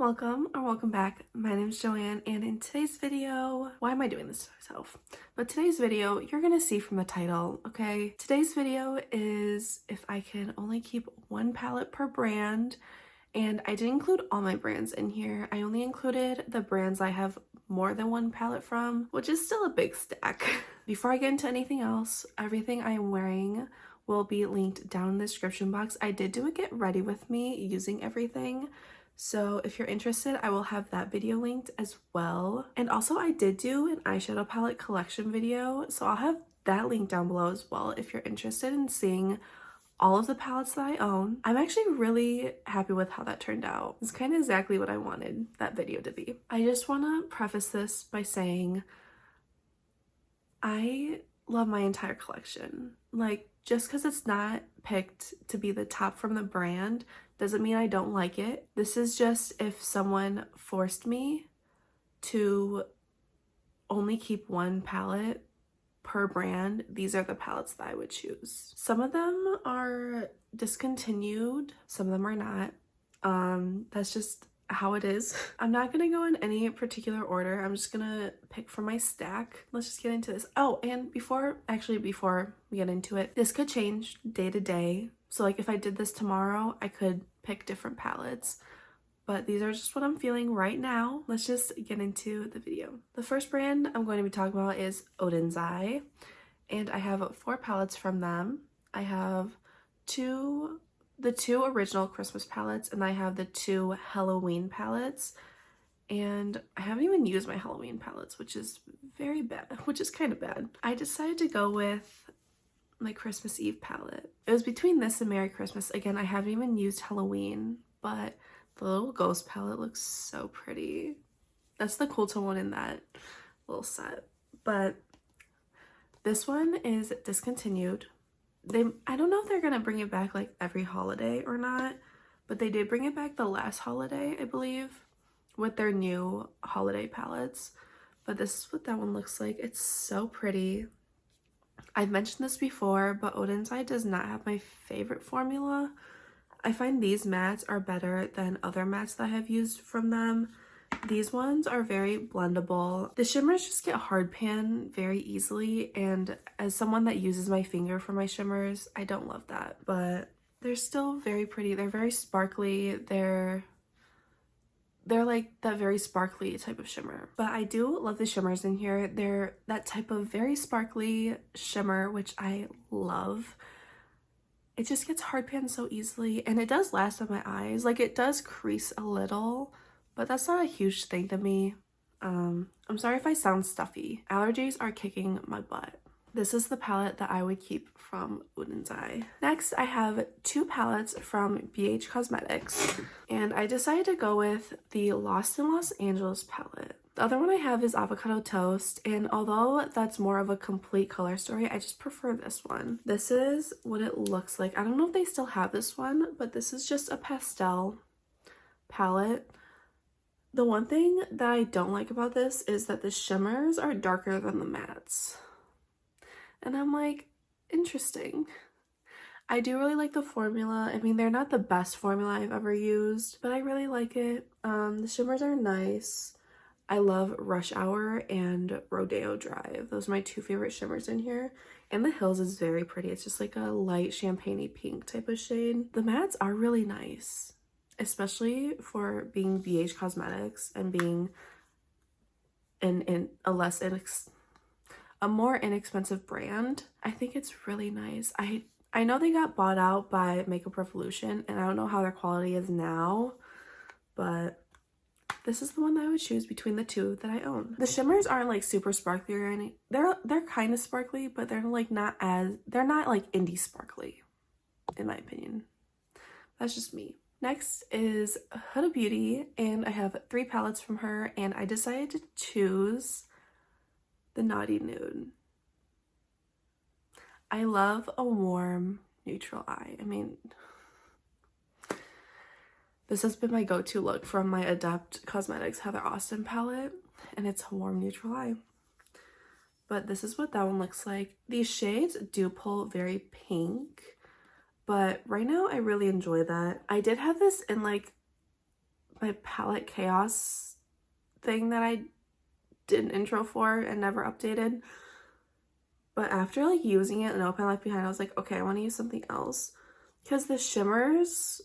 Welcome or welcome back. My name is Joanne, and in today's video, why am I doing this to myself? But today's video, you're gonna see from the title, okay? Today's video is if I can only keep one palette per brand, and I didn't include all my brands in here. I only included the brands I have more than one palette from, which is still a big stack. Before I get into anything else, everything I am wearing will be linked down in the description box. I did do a get ready with me using everything. So if you're interested, I will have that video linked as well. And also I did do an eyeshadow palette collection video, so I'll have that link down below as well if you're interested in seeing all of the palettes that I own. I'm actually really happy with how that turned out. It's kind of exactly what I wanted that video to be. I just want to preface this by saying I love my entire collection. Like, just because it's not picked to be the top from the brand doesn't mean I don't like it. This is just if someone forced me to only keep one palette per brand, these are the palettes that I would choose. Some of them are discontinued, some of them are not. That's just how it is. I'm not gonna go in any particular order. I'm just gonna pick from my stack. Let's just get into this. Oh, and before we get into it, this could change day to day. So like if I did this tomorrow, I could pick different palettes, but these are just what I'm feeling right now. Let's just get into the video. The first brand I'm going to be talking about is Oden's Eye, and I have 4 palettes from them. I have the two original Christmas palettes, and I have the 2 Halloween palettes, and I haven't even used my Halloween palettes, which is very bad, which is kind of bad. I decided to go with my Christmas Eve palette. It was between this and Merry Christmas. Again, I haven't even used Halloween, but the little ghost palette looks so pretty. That's the cool tone one in that little set. But this one is discontinued. I don't know if they're gonna bring it back like every holiday or not, but they did bring it back the last holiday, I believe, with their new holiday palettes. But this is what that one looks like. It's so pretty. I've mentioned this before, but Oden's Eye does not have my favorite formula. I find these mattes are better than other mattes that I have used from them. These ones are very blendable. The shimmers just get hard pan very easily, and as someone that uses my finger for my shimmers, I don't love that. But they're still very pretty. They're very sparkly. They're like that very sparkly type of shimmer. But I do love the shimmers in here. They're that type of very sparkly shimmer, which I love. It just gets hard pan so easily, and it does last on my eyes. Like, it does crease a little, but that's not a huge thing to me. I'm sorry if I sound stuffy. Allergies are kicking my butt. This is the palette that I would keep from Oden's Eye. Next, I have 2 palettes from Beige Cosmetics, and I decided to go with the Lost in Los Angeles palette. The other one I have is Avocado Toast, and although that's more of a complete color story, I just prefer this one. This is what it looks like. I don't know if they still have this one, but this is just a pastel palette. The one thing that I don't like about this is that the shimmers are darker than the mattes. And I'm like, interesting. I do really like the formula. I mean, they're not the best formula I've ever used, but I really like it. The shimmers are nice. I love Rush Hour and Rodeo Drive. Those are my 2 favorite shimmers in here. And the Hills is very pretty. It's just like a light champagne-y pink type of shade. The mattes are really nice, especially for being Beige Cosmetics and being a more inexpensive brand. I think it's really nice. I know they got bought out by Makeup Revolution, and I don't know how their quality is now, but this is the one that I would choose between the 2 that I own. The shimmers aren't like super sparkly or anything. They're kind of sparkly, but they're like not like indie sparkly, in my opinion. That's just me. Next is Huda Beauty, and I have 3 palettes from her, and I decided to choose the Naughty Nude. I love a warm neutral eye. I mean, this has been my go-to look from my Adept Cosmetics Heather Austin palette, and it's a warm neutral eye. But this is what that one looks like. These shades do pull very pink, but right now I really enjoy that. I did have this in like my palette chaos thing that I did an intro for and never updated. But after like using it and opening left behind, I was like, okay, I want to use something else. Because the shimmers,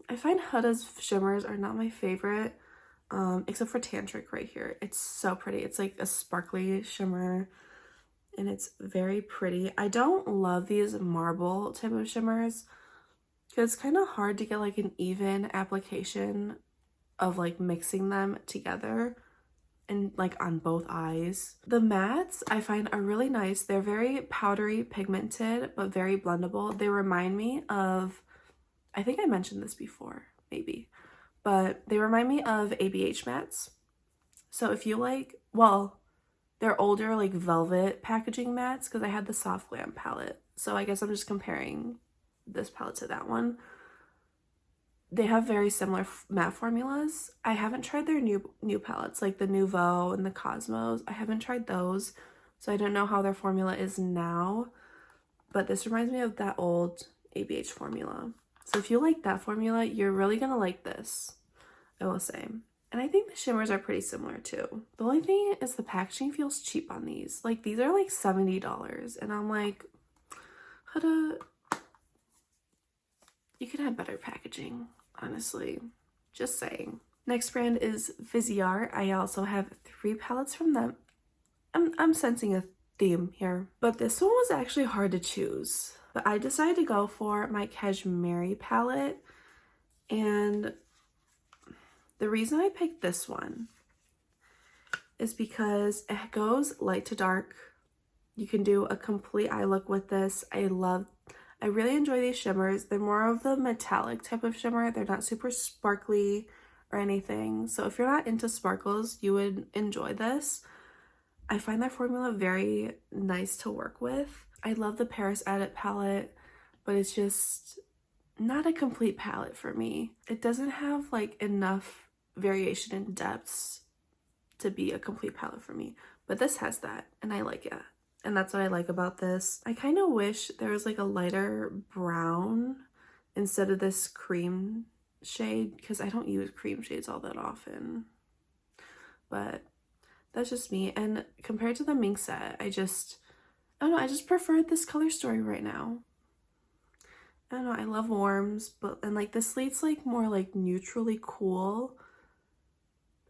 I find Huda's shimmers are not my favorite. Except for Tantric right here. It's so pretty. It's like a sparkly shimmer and it's very pretty. I don't love these marble type of shimmers because it's kind of hard to get like an even application of like mixing them together and like on both eyes. The mattes I find are really nice. They're very powdery, pigmented, but very blendable. They remind me of, I think I mentioned this before, maybe, but they remind me of ABH mattes. So if you like, well, they're older like velvet packaging mattes because I had the Soft Glam palette. So I guess I'm just comparing this palette to that one. They have very similar matte formulas. I haven't tried their new palettes, like the Nouveau and the Cosmos. I haven't tried those, so I don't know how their formula is now. But this reminds me of that old ABH formula. So if you like that formula, you're really gonna like this, I will say. And I think the shimmers are pretty similar too. The only thing is the packaging feels cheap on these. Like these are like $70 and I'm like, Huda, you could have better packaging, honestly. Just saying. Next brand is Vizar. I also have 3 palettes from them. I'm sensing a theme here. But this one was actually hard to choose. But I decided to go for my Cashmere palette. And the reason I picked this one is because it goes light to dark. You can do a complete eye look with this. I really enjoy these shimmers. They're more of the metallic type of shimmer. They're not super sparkly or anything. So if you're not into sparkles, you would enjoy this. I find their formula very nice to work with. I love the Paris Adept palette, but it's just not a complete palette for me. It doesn't have like enough variation in depths to be a complete palette for me. But this has that, and I like it. And that's what I like about this. I kind of wish there was like a lighter brown instead of this cream shade because I don't use cream shades all that often. But that's just me. And compared to the Mink set, I don't know, I just preferred this color story right now. I don't know, I love warms, and like this slate's like more like neutrally cool.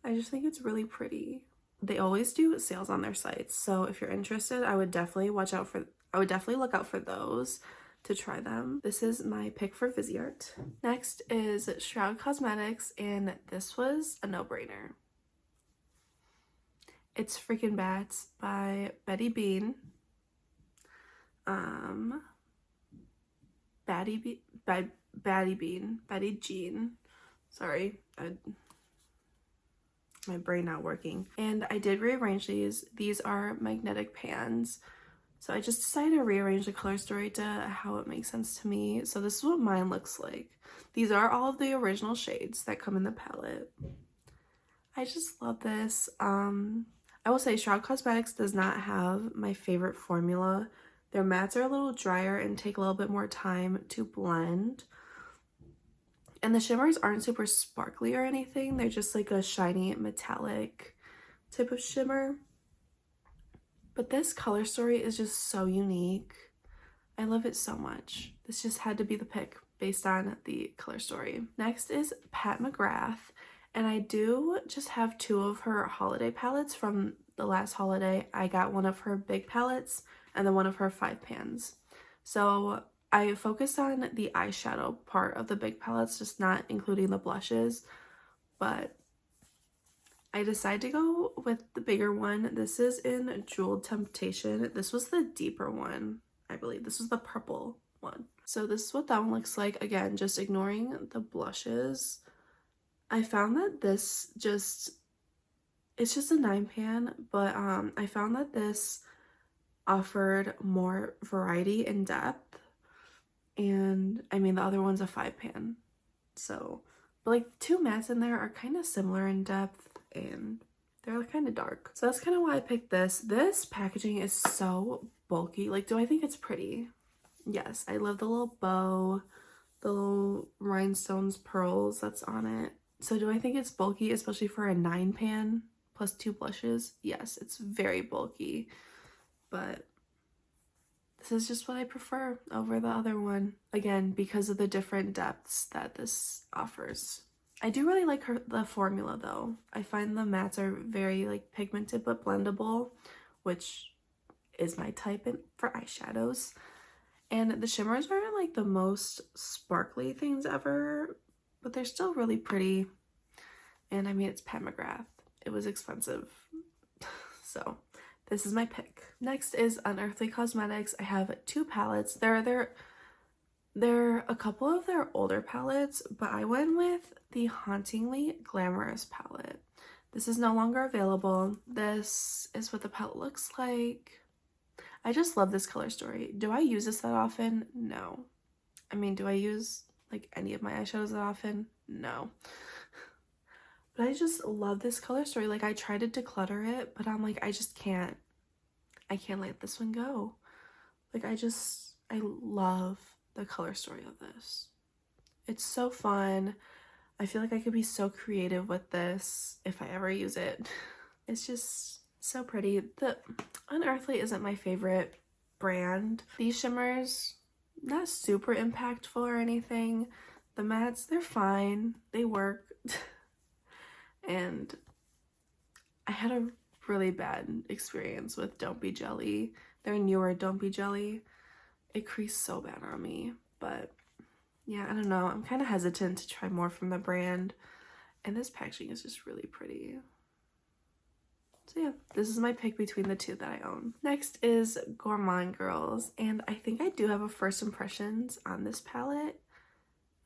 I just think it's really pretty. They always do sales on their sites, so if you're interested, I would definitely look out for those to try them. This is my pick for Viseart. Next is Shroud Cosmetics, and this was a no-brainer. It's freaking Bats by Betty Bean. Betty Jean. Sorry, my brain not working. And I did rearrange these. These are magnetic pans. So I just decided to rearrange the color story to how it makes sense to me. So this is what mine looks like. These are all of the original shades that come in the palette. I just love this. I will say Shroud Cosmetics does not have my favorite formula. Their mattes are a little drier and take a little bit more time to blend. And the shimmers aren't super sparkly or anything. They're just like a shiny metallic type of shimmer. But this color story is just so unique. I love it so much. This just had to be the pick based on the color story. Next is Pat McGrath. And I do just have 2 of her holiday palettes from the last holiday. I got one of her big palettes and then one of her 5 pans. So I focused on the eyeshadow part of the big palettes, just not including the blushes, but I decided to go with the bigger one. This is in Jeweled Temptation. This was the deeper one, I believe. This was the purple one. So this is what that one looks like. Again, just ignoring the blushes. I found that this it's just a 9 pan, but I found that this offered more variety and depth. And I mean, the other one's a 5 pan. So, but like 2 mattes in there are kind of similar in depth and they're kind of dark. So that's kind of why I picked this. This packaging is so bulky. Like, do I think it's pretty? Yes, I love the little bow, the little rhinestones, pearls that's on it. So do I think it's bulky, especially for a 9 pan plus 2 blushes? Yes, it's very bulky, but this is just what I prefer over the other one. Again, because of the different depths that this offers. I do really like the formula though. I find the mattes are very like pigmented but blendable, which is my type for eyeshadows. And the shimmers aren't like the most sparkly things ever, but they're still really pretty. And I mean, it's McGrath. It was expensive. So this is my pick. Next is Unearthly Cosmetics. I have 2 palettes. They're a couple of their older palettes, but I went with the Hauntingly Glamorous palette. This is no longer available. This is what the palette looks like. I just love this color story. Do I use this that often? No. I mean, do I use like any of my eyeshadows that often? No. But I just love this color story. Like, I tried to declutter it, but I'm like, I can't let this one go. Like, I love the color story of this. It's so fun. I feel like I could be so creative with this if I ever use it. It's just so pretty. The Unearthly isn't my favorite brand. These shimmers, not super impactful or anything. The mattes, they're fine. They work. And I had a really bad experience with Don't Be Jelly. Their newer Don't Be Jelly. It creased so bad on me. But yeah, I don't know. I'm kind of hesitant to try more from the brand. And this packaging is just really pretty. So yeah, this is my pick between the 2 that I own. Next is Gourmand Girls. And I think I do have a first impressions on this palette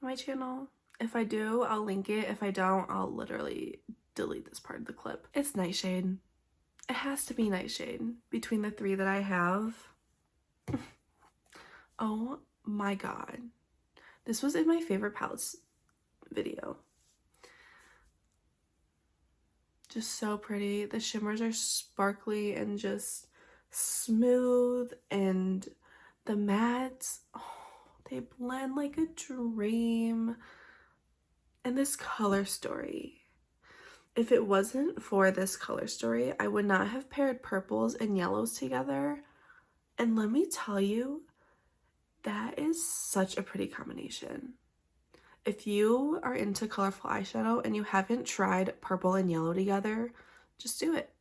on my channel. If I do, I'll link it. If I don't, I'll literally delete this part of the clip. It's Nightshade. It has to be Nightshade between the 3 that I have. Oh my god. This was in my favorite palettes video. Just so pretty. The shimmers are sparkly and just smooth, and the mattes, oh, they blend like a dream. And this color story, if it wasn't for this color story, I would not have paired purples and yellows together. And let me tell you, that is such a pretty combination. If you are into colorful eyeshadow and you haven't tried purple and yellow together, just do it.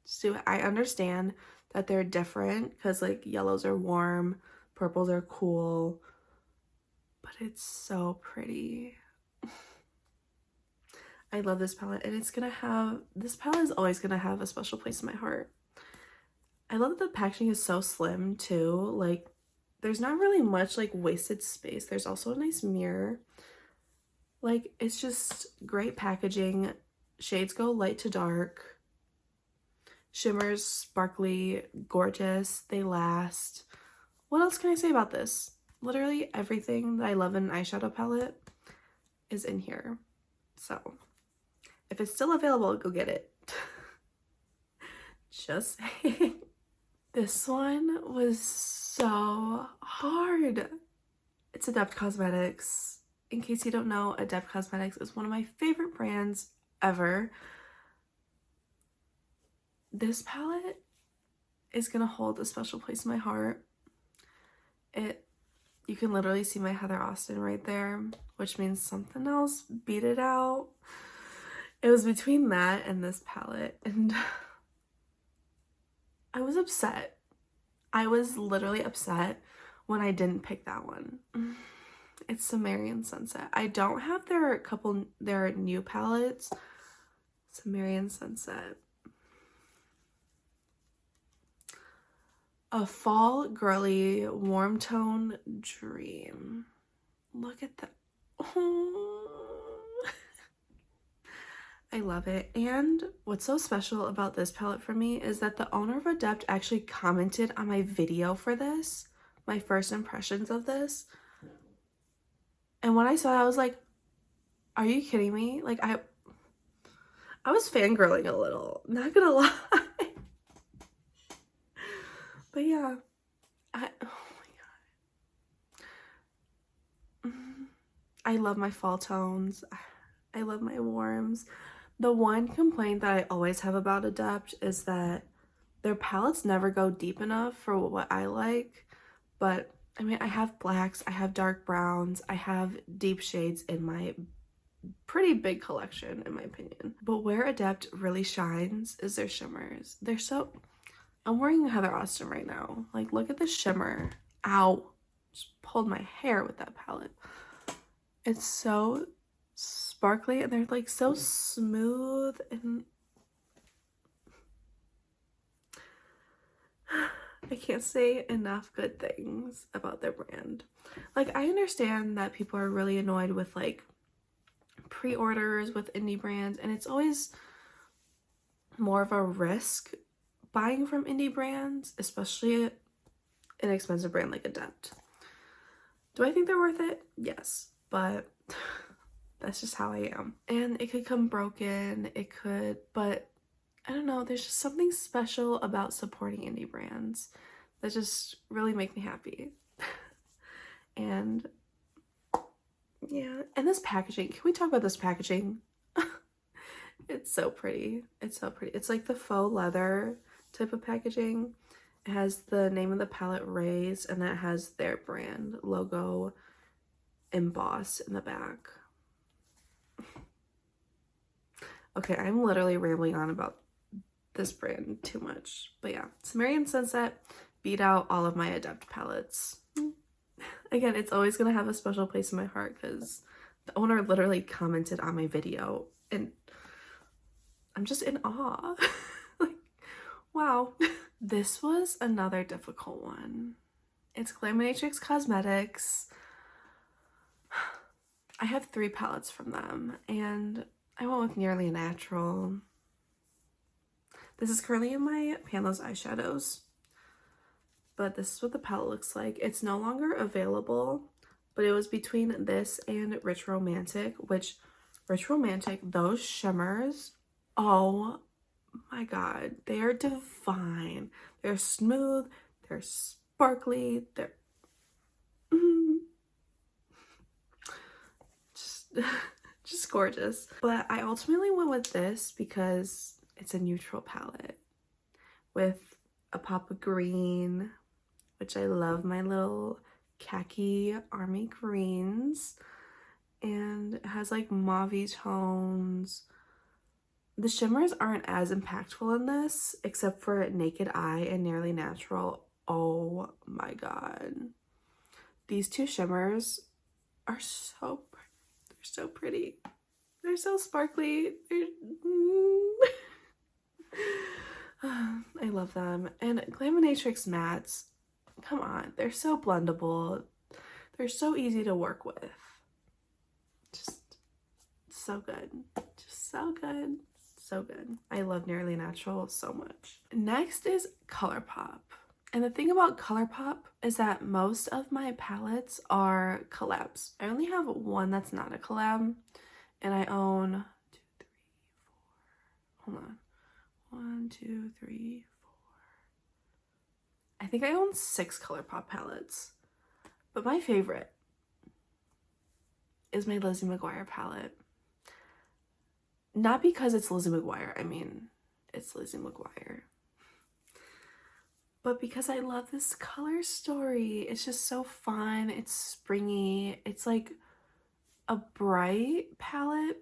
Just do it. I understand that they're different because like yellows are warm, purples are cool, but it's so pretty. I love this palette, and this palette is always gonna have a special place in my heart. I love that the packaging is so slim too. Like, there's not really much like wasted space. There's also a nice mirror. Like, it's just great packaging. Shades go light to dark. Shimmers, sparkly, gorgeous. They last. What else can I say about this? Literally everything that I love in an eyeshadow palette is in here. So if it's still available, go get it. Just saying. This one was so hard. It's Adept Cosmetics. In case you don't know, Adept Cosmetics is one of my favorite brands ever. This palette is gonna hold a special place in my heart. You can literally see my Heather Austin right there, which means something else beat it out. It was between that and this palette, and I was upset. I was literally upset when I didn't pick that one. It's Sumerian Sunset. I don't have their new palettes. Sumerian Sunset. A fall girly warm tone dream. Look at that. Oh. I love it. And what's so special about this palette for me is that the owner of Adept actually commented on my video for this, my first impressions of this. And when I saw it, I was like, are you kidding me? Like, I was fangirling a little, not gonna lie. But yeah, oh my god. I love my fall tones. I love my warms. The one complaint that I always have about Adept is that their palettes never go deep enough for what I like. But I mean, I have blacks, I have dark browns, I have deep shades in my pretty big collection, in my opinion. But where Adept really shines is their shimmers. They're so... I'm wearing Heather Austin right now. Like, look at the shimmer. Ow. Just pulled my hair with that palette. It's so sparkly and they're like so smooth, and I can't say enough good things about their brand. Like, I understand that people are really annoyed with like pre-orders with indie brands, and it's always more of a risk buying from indie brands, especially an expensive brand like Adept. Do I think they're worth it? Yes, but that's just how I am. And it could come broken, it could, but I don't know, there's just something special about supporting indie brands that just really make me happy. And yeah, and this packaging, can we talk about this packaging? It's so pretty. It's so pretty. It's like the faux leather type of packaging. It has the name of the palette raised, and then it has their brand logo embossed in the back. Okay, I'm literally rambling on about this brand too much. But yeah, Sumerian Sunset beat out all of my Adept palettes. Again, it's always going to have a special place in my heart because the owner literally commented on my video, and I'm just in awe. Like, wow. This was another difficult one. It's Glaminatrix Cosmetics. I have 3 palettes from them, and I went with Nearly Natural. This is currently in my Panel's eyeshadows, but this is what the palette looks like. It's no longer available, but it was between this and Rich Romantic, which Rich Romantic, those shimmers, oh my god, they are divine. They're smooth, they're sparkly, they're just gorgeous. But I ultimately went with this because it's a neutral palette with a pop of green, which I love my little khaki army greens, and it has like mauve tones. The shimmers aren't as impactful in this, except for Naked Eye and Nearly Natural. Oh my god. These 2 shimmers are so pretty. They're so pretty. They're so sparkly. I love them. And Glaminatrix mattes, come on, they're so blendable. They're so easy to work with. Just so good. Just so good. So good. I love Nearly Natural so much. Next is Colourpop. And the thing about Colourpop is that most of my palettes are collabs. I only have one that's not a collab, and I own 2, 3, 4. Hold on. 1, 2, 3, 4. I think I own 6 Colourpop palettes. But my favorite is my Lizzie McGuire palette. Not because it's Lizzie McGuire, I mean, it's Lizzie McGuire. But because I love this color story. It's just so fun, it's springy, it's like a bright palette,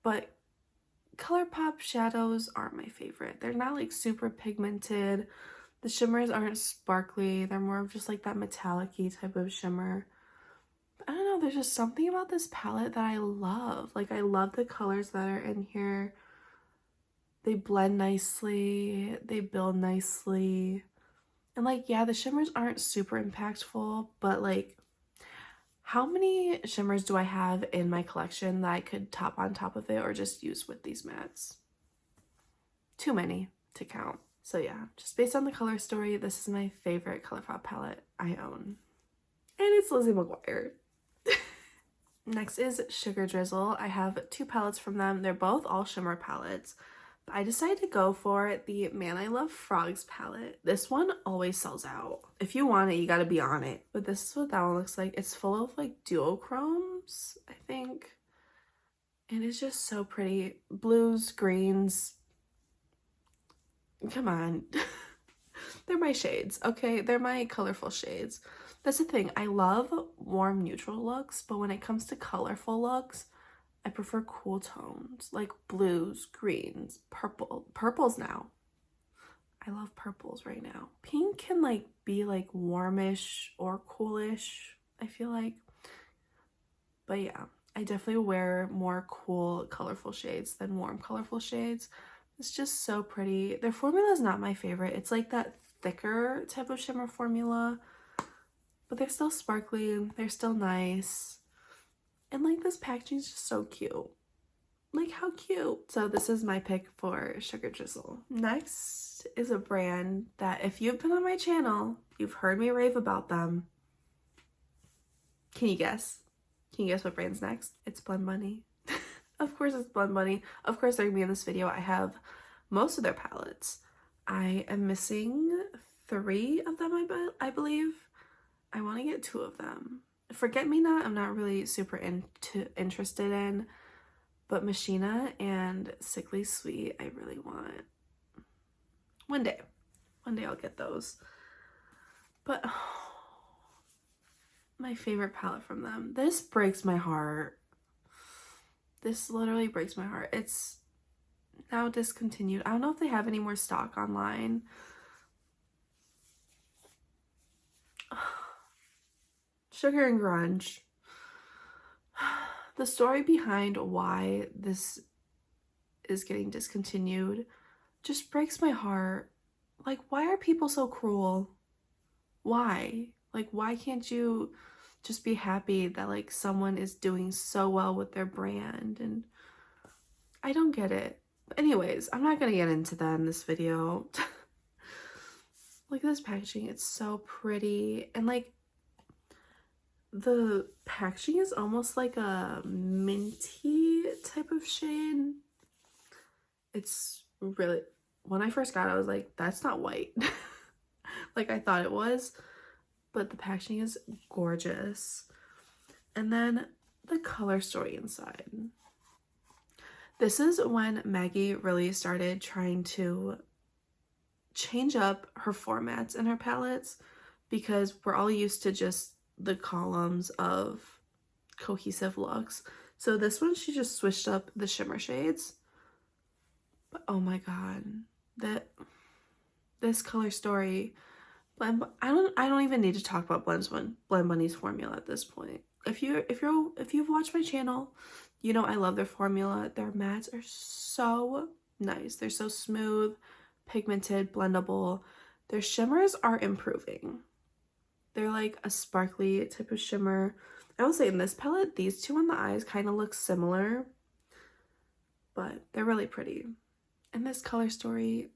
but Colourpop shadows aren't my favorite. They're not like super pigmented. The shimmers aren't sparkly. They're more of just like that metallic-y type of shimmer. I don't know, there's just something about this palette that I love. Like, I love the colors that are in here. They blend nicely, they build nicely. And like, yeah, the shimmers aren't super impactful, but like, how many shimmers do I have in my collection that I could top on top of it or just use with these mattes? Too many to count. So yeah, just based on the color story, this is my favorite Colourpop palette I own. And it's Lizzie McGuire. Next is Sugar Drizzle. I have 2 palettes from them. They're both all shimmer palettes. But I decided to go for the Man I Love Frogs palette. This one always sells out. If you want it, you gotta be on it. But this is what that one looks like. It's full of like duochromes, I think. And it's just so pretty. Blues, greens. Come on. They're my shades, okay? They're my colorful shades. That's the thing. I love warm neutral looks, but when it comes to colorful looks, I prefer cool tones like blues, greens, purples now. I love purples right now. Pink can like be like warmish or coolish, I feel like. But yeah, I definitely wear more cool, colorful shades than warm, colorful shades. It's just so pretty. Their formula is not my favorite. It's like that thicker type of shimmer formula, but they're still sparkly. They're still nice. And like this packaging is just so cute. Like how cute. So this is my pick for Sugar Drizzle. Next is a brand that if you've been on my channel, you've heard me rave about them. Can you guess? Can you guess what brand's next? It's Blend Bunny. Of course it's Blend Bunny. Of course they're gonna be in this video. I have most of their palettes. I am missing 3 of them, I believe. I want to get 2 of them. Forget Me Not, I'm not really super interested in, but Machina and Sickly Sweet, I really want. One day I'll get those. But oh, my favorite palette from them. This breaks my heart. This literally breaks my heart. It's now discontinued. I don't know if they have any more stock online. Sugar and Grunge. The story behind why this is getting discontinued just breaks my heart. Like, why are people so cruel? Why? Like, why can't you just be happy that like someone is doing so well with their brand? And I don't get it. Anyways, I'm not gonna get into that in this video. Look at this packaging. It's so pretty. And like the packaging is almost like a minty type of shade. It's really, when I first got it, I was like, that's not white. Like I thought it was, but the packaging is gorgeous. And then the color story inside. This is when Maggie really started trying to change up her formats in her palettes, because we're all used to just the columns of cohesive looks. So this one, she just switched up the shimmer shades. But oh my god, this color story, I don't even need to talk about Blend Bunny's formula at this point. If you've watched my channel, you know I love their formula. Their mattes are so nice. They're so smooth, pigmented, blendable. Their shimmers are improving. They're like a sparkly type of shimmer. I will say in this palette, these two on the eyes kind of look similar, but they're really pretty. And this color story,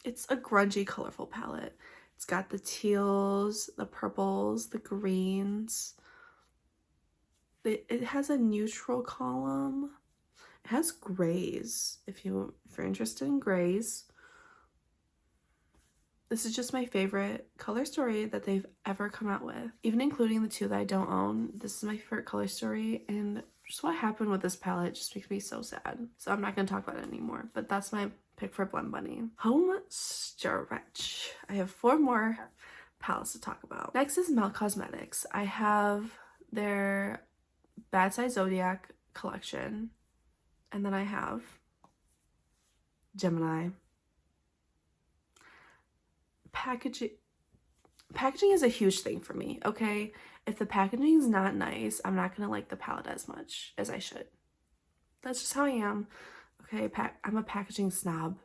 it's a grungy, colorful palette. It's got the teals, the purples, the greens. It has a neutral column. It has grays, if you're interested in grays. This is just my favorite color story that they've ever come out with. Even including the 2 that I don't own, this is my favorite color story, and just what happened with this palette just makes me so sad. So I'm not going to talk about it anymore, but that's my pick for Blend Bunny. Home stretch. I have 4 more palettes to talk about. Next is Mel Cosmetics. I have their Bad Side Zodiac collection, and then I have Gemini. Packaging is a huge thing for me, okay? If the packaging is not nice, I'm not gonna like the palette as much as I should. That's just how I am. Okay, I'm a packaging snob.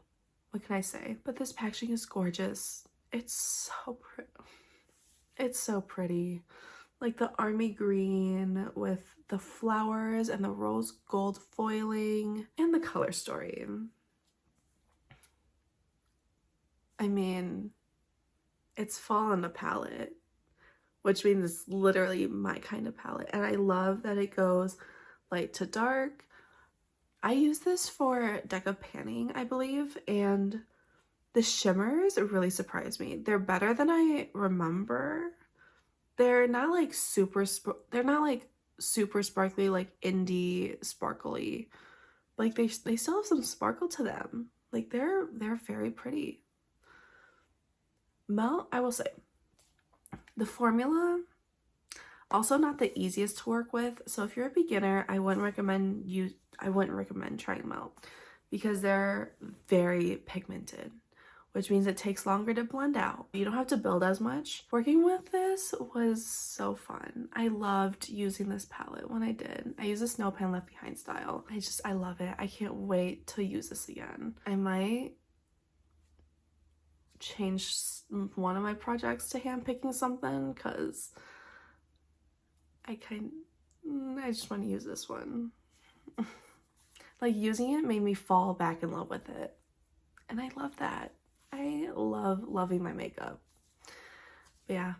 What can I say? But this packaging is gorgeous. It's so pretty. It's so pretty. Like the army green with the flowers and the rose gold foiling and the color story. I mean, it's fall on the palette, which means it's literally my kind of palette. And I love that it goes light to dark. I use this for Deck of Panning, I believe, and the shimmers really surprised me. They're better than I remember. They're not like they're not like super sparkly, like indie sparkly. Like they still have some sparkle to them. Like they're very pretty. Mel, I will say, the formula also not the easiest to work with. So if you're a beginner, I wouldn't recommend trying Mel because they're very pigmented, which means it takes longer to blend out. You don't have to build as much. Working with this was so fun. I loved using this palette when I did. I use a Snow Pan Left Behind style. I love it. I can't wait to use this again. I might change one of my projects to hand picking something because I just want to use this one. Like using it made me fall back in love with it. And I love that. I love loving my makeup. But yeah,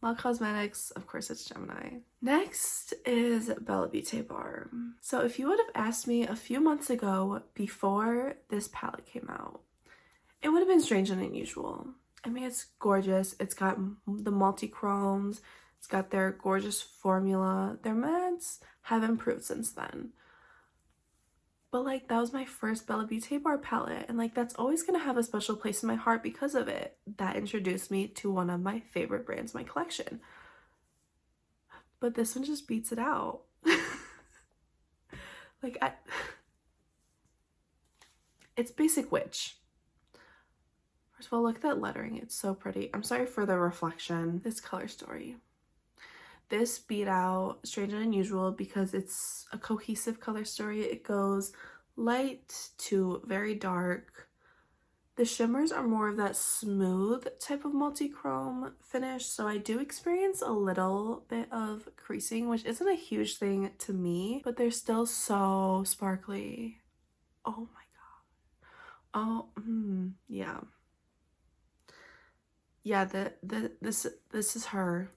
Mel Cosmetics, of course it's Gemini. Next is Bella Beauty Bar. So if you would have asked me a few months ago before this palette came out, it would have been strange and unusual. I mean, it's gorgeous. It's got the multi-chromes. It's got their gorgeous formula. Their mattes have improved since then. But like that was my first Bella Beauty Bar palette, and like that's always gonna have a special place in my heart because of it. That introduced me to one of my favorite brands in my collection. But this one just beats it out. Like it's basic witch. First of all, look at that lettering. It's so pretty. I'm sorry for the reflection. This color story. This beat out Strange and Unusual because it's a cohesive color story. It goes light to very dark. The shimmers are more of that smooth type of multi-chrome finish, so I do experience a little bit of creasing, which isn't a huge thing to me, but they're still so sparkly. Oh my god. Oh, yeah. Yeah, this is her.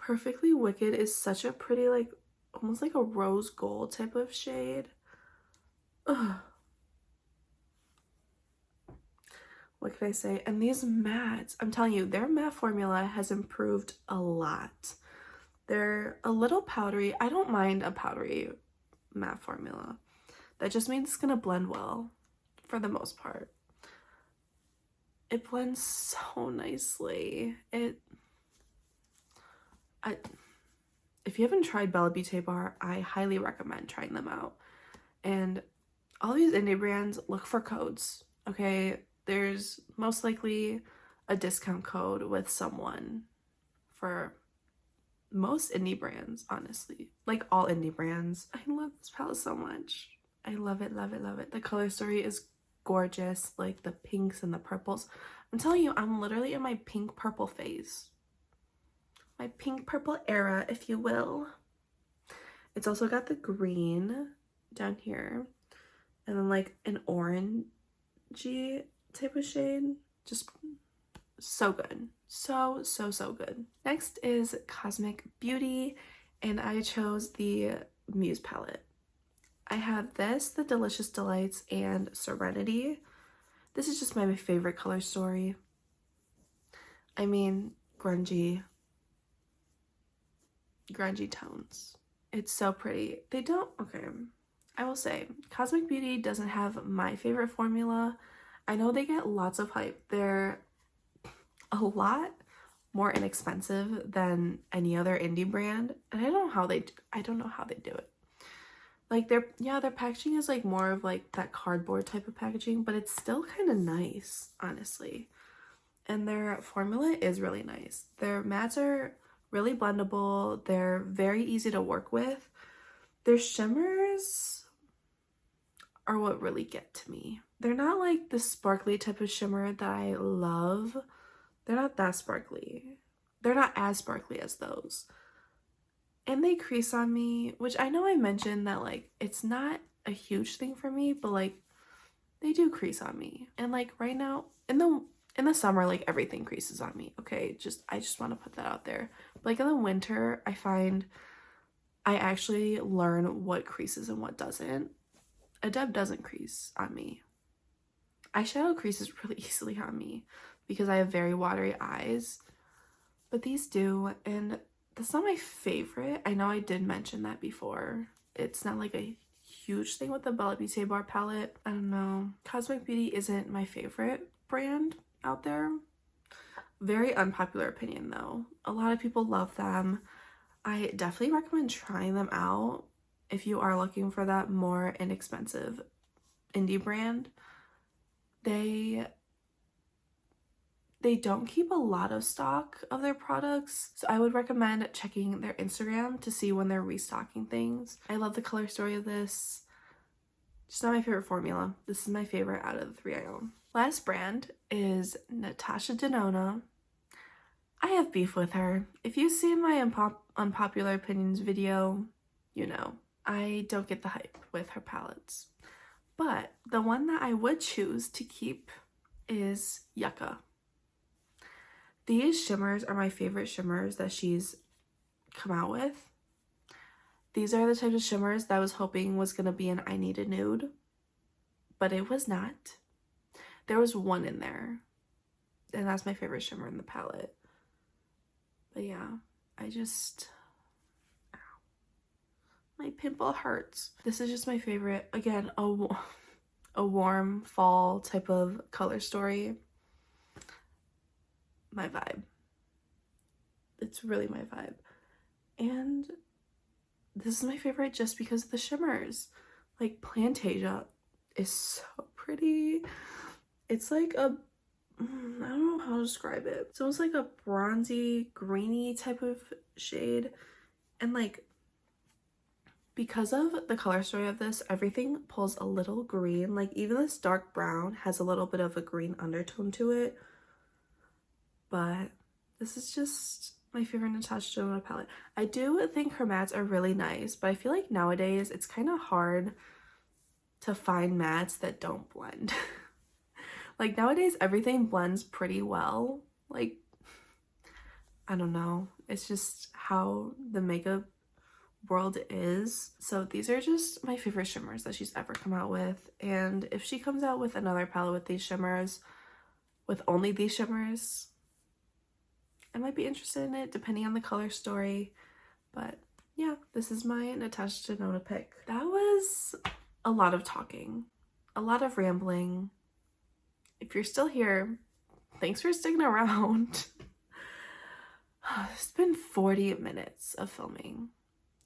Perfectly Wicked is such a pretty, like, almost like a rose gold type of shade. Ugh. What can I say? And these mattes, I'm telling you, their matte formula has improved a lot. They're a little powdery. I don't mind a powdery matte formula. That just means it's gonna blend well for the most part. It blends so nicely. If you haven't tried Bella Beauty Bar, I highly recommend trying them out. And all these indie brands, look for codes, okay? There's most likely a discount code with someone for most indie brands, honestly. Like all indie brands. I love this palette so much. I love it, love it, love it. The color story is gorgeous, like the pinks and the purples. I'm telling you, I'm literally in my pink purple phase. My pink purple era, if you will. It's also got the green down here and then like an orangey type of shade. Just so good. So good. Next is Cosmic Beauty, and I chose the Muse palette. I have this, the Delicious Delights, and Serenity. This is just my favorite color story. I mean, grungy tones. It's so pretty. They don't, okay, I will say, Cosmic Beauty doesn't have my favorite formula. I know they get lots of hype. They're a lot more inexpensive than any other indie brand, and I don't know how they do it. Like their packaging is like more of like that cardboard type of packaging, but it's still kind of nice, honestly. And their formula is really nice. Their mattes are really blendable. They're very easy to work with. Their shimmers are what really get to me. They're not like the sparkly type of shimmer that I love. They're not that sparkly. They're not as sparkly as those. And they crease on me, which I know I mentioned that like it's not a huge thing for me, but like they do crease on me. And like right now in the summer, like everything creases on me, okay? I just want to put that out there. But, like in the winter, I find I actually learn what creases and what doesn't. Adept doesn't crease on me. Eyeshadow creases really easily on me because I have very watery eyes, but these do. And That's not my favorite. I know I did mention that before. It's not like a huge thing with the Bella Beauty Bar palette. I don't know. Cosmic Beauty isn't my favorite brand out there. Very unpopular opinion though. A lot of people love them. I definitely recommend trying them out if you are looking for that more inexpensive indie brand. They don't keep a lot of stock of their products, so I would recommend checking their Instagram to see when they're restocking things. I love the color story of this. Just not my favorite formula. This is my favorite out of the 3 I own. Last brand is Natasha Denona. I have beef with her. If you've seen my unpopular opinions video, you know. I don't get the hype with her palettes. But the one that I would choose to keep is Yucca. These shimmers are my favorite shimmers that she's come out with. These are the types of shimmers that I was hoping was going to be an I Need a Nude, but it was not. There was one in there, and that's my favorite shimmer in the palette. But yeah, I just... ow. My pimple hurts. This is just my favorite. Again, a warm fall type of color story. My vibe. It's really my vibe. And this is my favorite just because of the shimmers. Like, Plantasia is so pretty. It's like a, I don't know how to describe it. It's almost like a bronzy, greeny type of shade. And like, because of the color story of this, everything pulls a little green. Like, even this dark brown has a little bit of a green undertone to it. But this is just my favorite Natasha Denona palette. I do think her mattes are really nice, but I feel like nowadays it's kind of hard to find mattes that don't blend. Like, nowadays everything blends pretty well. Like, I don't know. It's just how the makeup world is. So these are just my favorite shimmers that she's ever come out with. And if she comes out with another palette with these shimmers, with only these shimmers, I might be interested in it depending on the color story. But yeah, this is my Natasha Denona pick. That was a lot of talking, a lot of rambling. If you're still here, thanks for sticking around. It's been 40 minutes of filming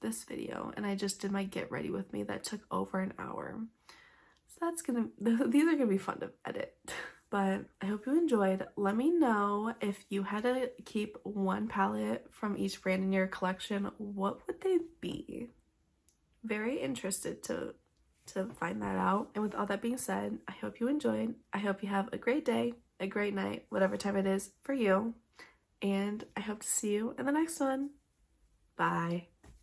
this video, and I just did my get ready with me that took over an hour. So these are gonna be fun to edit. But I hope you enjoyed. Let me know if you had to keep one palette from each brand in your collection, what would they be? Very interested to find that out. And with all that being said, I hope you enjoyed. I hope you have a great day, a great night, whatever time it is for you. And I hope to see you in the next one. Bye.